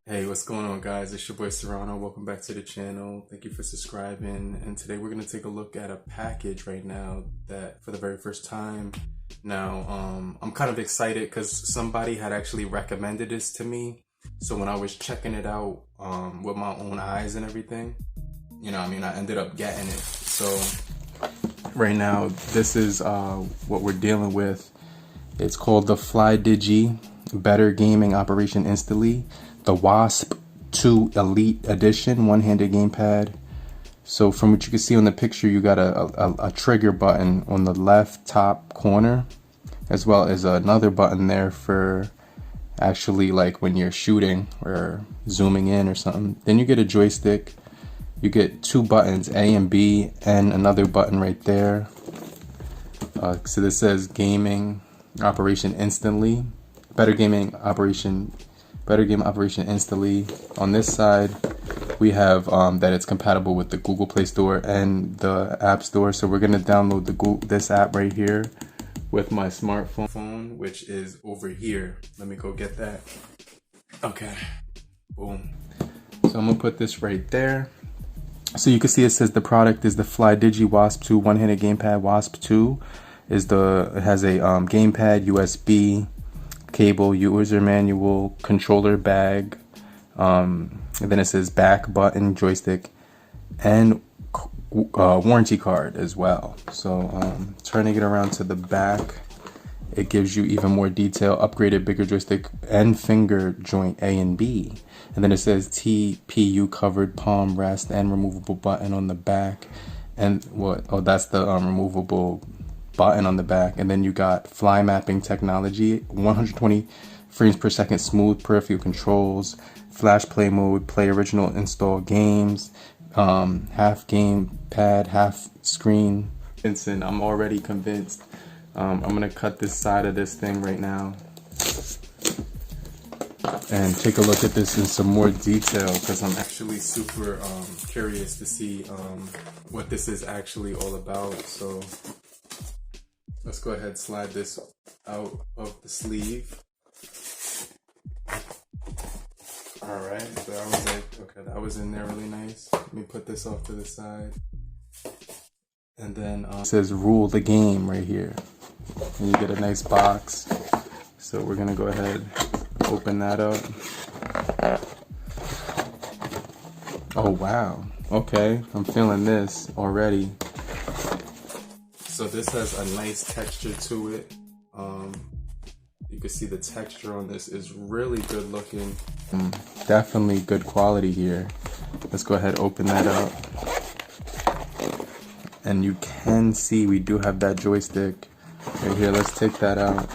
Hey, what's going on, guys? It's your boy Serrano. Welcome back to the channel. Thank you for subscribing. And today we're going to take a look at a package right now that for the very first time. Now, I'm kind of excited because somebody had actually recommended this to me. So when I was checking it out with my own eyes and everything, I ended up getting it. So right now, this is what we're dealing with. It's called the Flydigi Better Gaming Operation Instantly, the Wasp 2 Elite Edition one-handed gamepad. So from what you can see on the picture, you got a trigger button on the left top corner, as well as another button there for actually like when you're shooting or zooming in or something. Then you get a joystick. You get two buttons, A and B, and another button right there. So this says Gaming Operation Instantly, Better Game Operation Instantly. On this side, we have that it's compatible with the Google Play Store and the App Store. So we're gonna download this app right here with my smartphone, which is over here. Let me go get that. Okay, boom. So I'm gonna put this right there. So you can see it says the product is the Flydigi Wasp 2 one-handed gamepad. Wasp 2 it has a gamepad, USB cable, user manual, controller bag, and then it says back button, joystick, and warranty card as well. So turning it around to the back, it gives you even more detail, upgraded bigger joystick and finger joint A and B. And then it says TPU covered palm rest and removable button on the back. And that's the removable button on the back. And then you got fly mapping technology, 120 frames per second smooth peripheral controls, flash play mode, play original install games, half game pad, half screen. Vincent, I'm already convinced. I'm gonna cut this side of this thing right now and take a look at this in some more detail because I'm actually super curious to see what this is actually all about. So let's go ahead and slide this out of the sleeve. Alright, so I was like, okay, that was in there really nice. Let me put this off to the side. And then it says rule the game right here. And you get a nice box. So we're gonna go ahead, open that up. Oh wow, okay, I'm feeling this already. So this has a nice texture to it. You can see the texture on this is really good looking. Definitely good quality here. Let's go ahead, open that up. And you can see we do have that joystick right here. Let's take that out.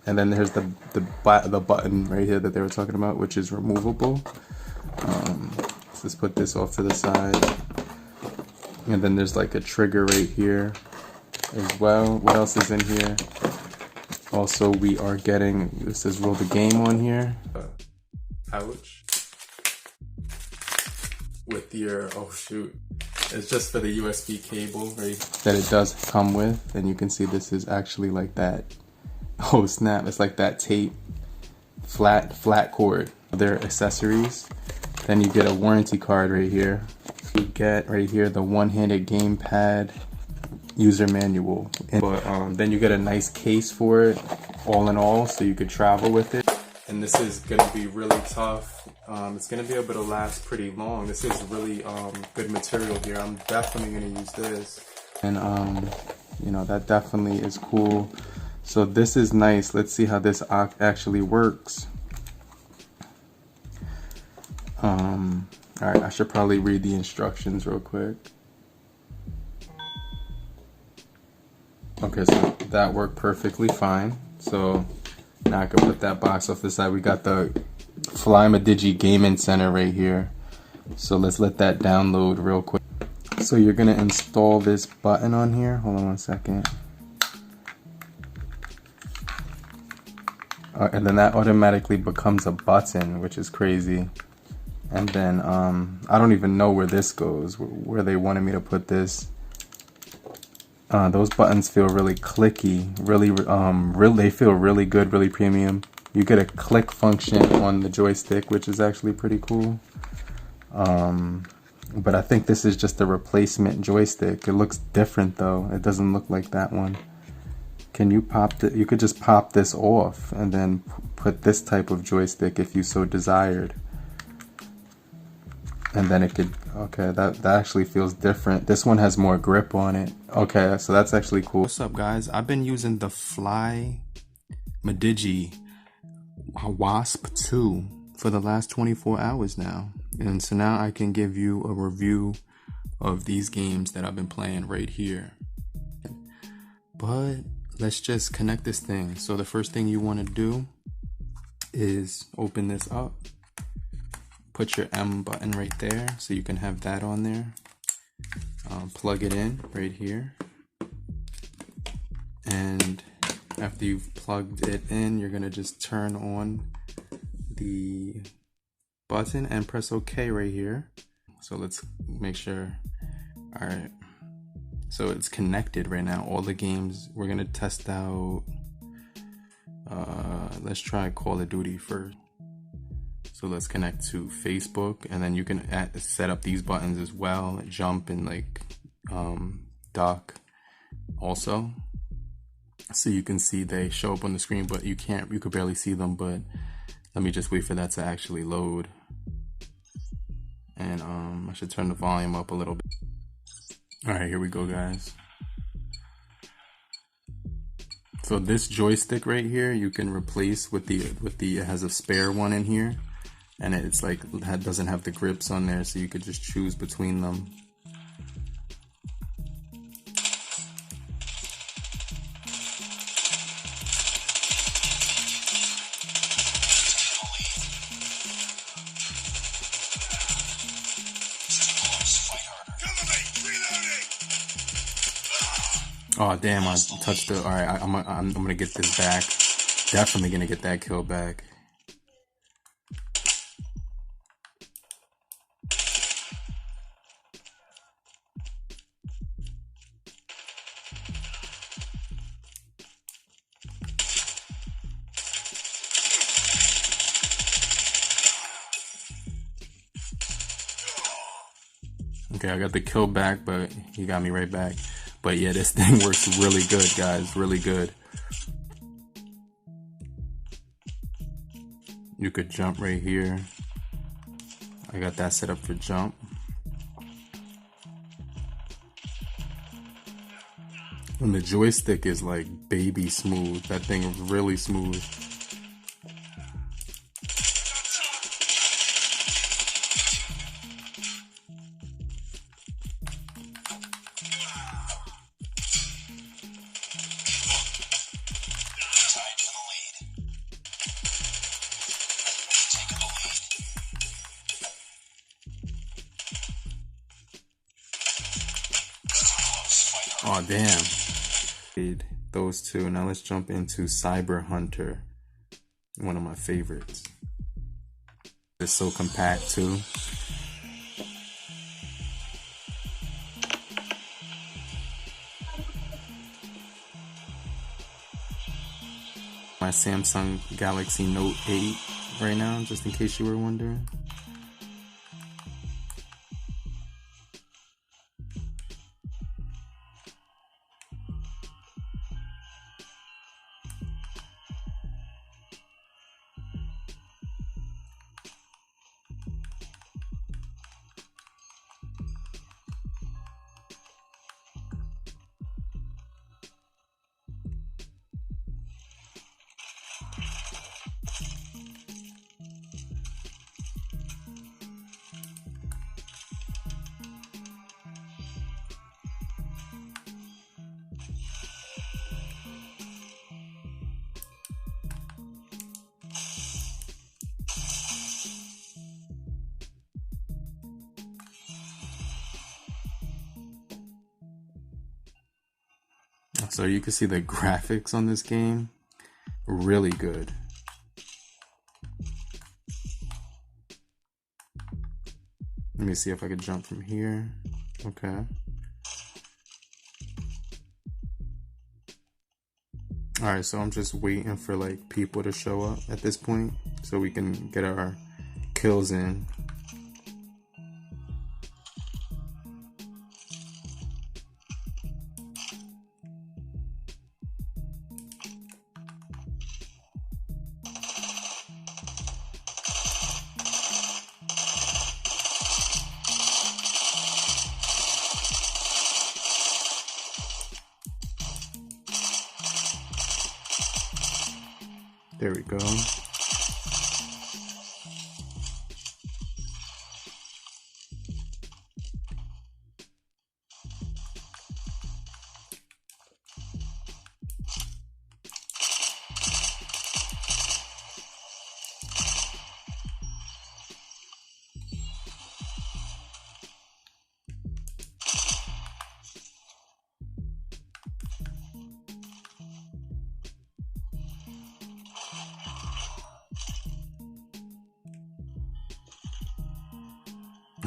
And then there's the button right here that they were talking about, which is removable. So let's put this off to the side. And then there's like a trigger right here as well. What else is in here? Also, we are getting, this says roll the game on here. Pouch with your, oh shoot. It's just for the USB cable, right? That it does come with. And you can see this is actually like that. Oh snap, it's like that tape, flat cord. Their accessories. Then you get a warranty card right here. You get right here the one-handed gamepad user manual. But then you get a nice case for it, all in all, so you could travel with it. And this is gonna be really tough. It's gonna be able to last pretty long. This is really good material here. I'm definitely gonna use this. And that definitely is cool. So this is nice. Let's see how this actually works. All right, I should probably read the instructions real quick. Okay, so that worked perfectly fine. So now I can put that box off the side. We got the Flydigi Gaming Center right here. So let's let that download real quick. So you're gonna install this button on here. Hold on one second. And then that automatically becomes a button, which is crazy. And then I don't even know where this goes, where they wanted me to put this. Those buttons feel really clicky, they feel really good, really premium. You get a click function on the joystick, which is actually pretty cool. But I think this is just a replacement joystick. It looks different though. It doesn't look like that one. Can you pop it? You could just pop this off and then put this type of joystick if you so desired. And then it could, okay, that actually feels different. This one has more grip on it. Okay, so that's actually cool. What's up, guys? I've been using the Flydigi Wasp 2 for the last 24 hours now. And so now I can give you a review of these games that I've been playing right here. But let's just connect this thing. So the first thing you want to do is open this up. Put your M button right there so you can have that on there. Plug it in right here. And after you've plugged it in, you're gonna just turn on the button and press OK right here. So let's make sure. All right. So it's connected right now. All the games, we're gonna test out. Let's try Call of Duty first. So let's connect to Facebook, and then you can set up these buttons as well, jump and like dock also. So you can see they show up on the screen, but you could barely see them. But let me just wait for that to actually load. And I should turn the volume up a little bit. All right, here we go, guys. So this joystick right here, you can replace with the it has a spare one in here. And it's like, it doesn't have the grips on there, so you could just choose between them. Oh damn, I touched the, alright, I'm gonna get this back. Definitely gonna get that kill back. Okay, I got the kill back, but he got me right back. But yeah, this thing works really good, guys, really good. You could jump right here. I got that set up for jump. And the joystick is like baby smooth. That thing is really smooth. Oh damn. Those two. Now let's jump into Cyber Hunter. One of my favorites. It's so compact too. My Samsung Galaxy Note 8 right now, just in case you were wondering. So you can see the graphics on this game, really good. Let me see if I could jump from here. Okay. Alright, so I'm just waiting for like people to show up at this point so we can get our kills in. There we go.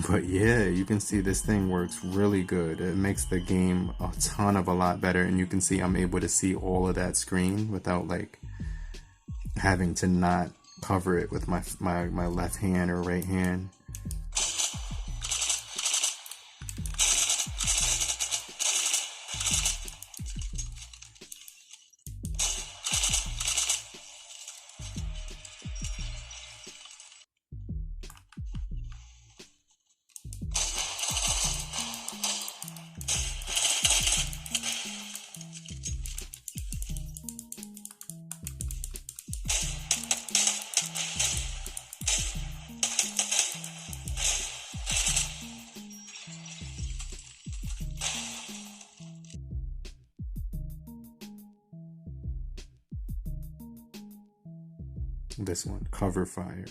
But yeah, you can see this thing works really good. It makes the game a lot better, and you can see I'm able to see all of that screen without like having to not cover it with my left hand or right hand. This one, cover fire.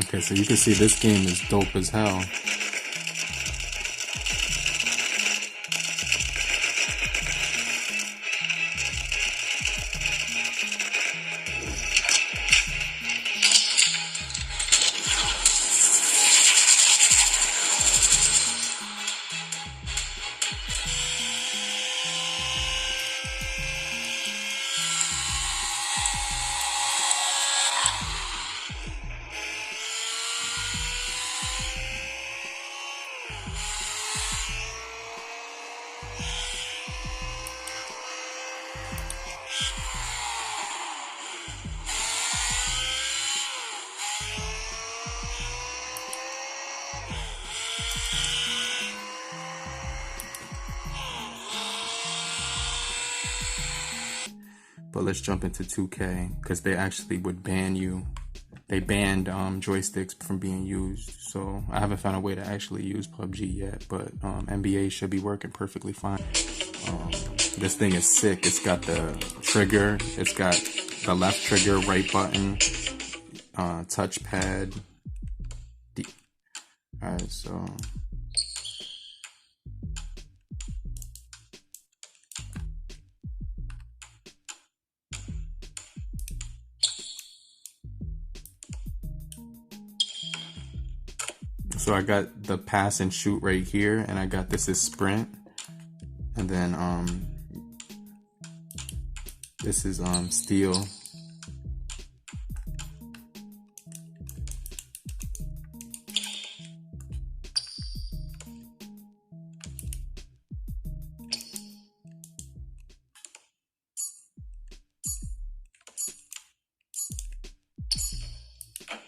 Okay, so you can see this game is dope as hell. But let's jump into 2K, because they actually would ban you. They banned joysticks from being used. So I haven't found a way to actually use PUBG yet, but NBA should be working perfectly fine. This thing is sick. It's got the trigger. It's got the left trigger, right button, touchpad. Alright, so... So I got the pass and shoot right here, and I got this is sprint, and then this is steal.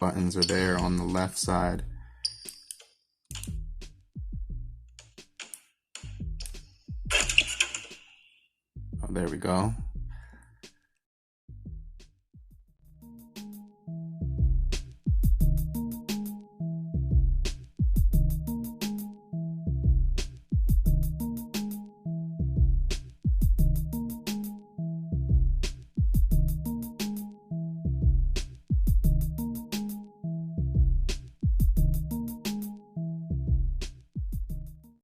Buttons are there on the left side. There we go.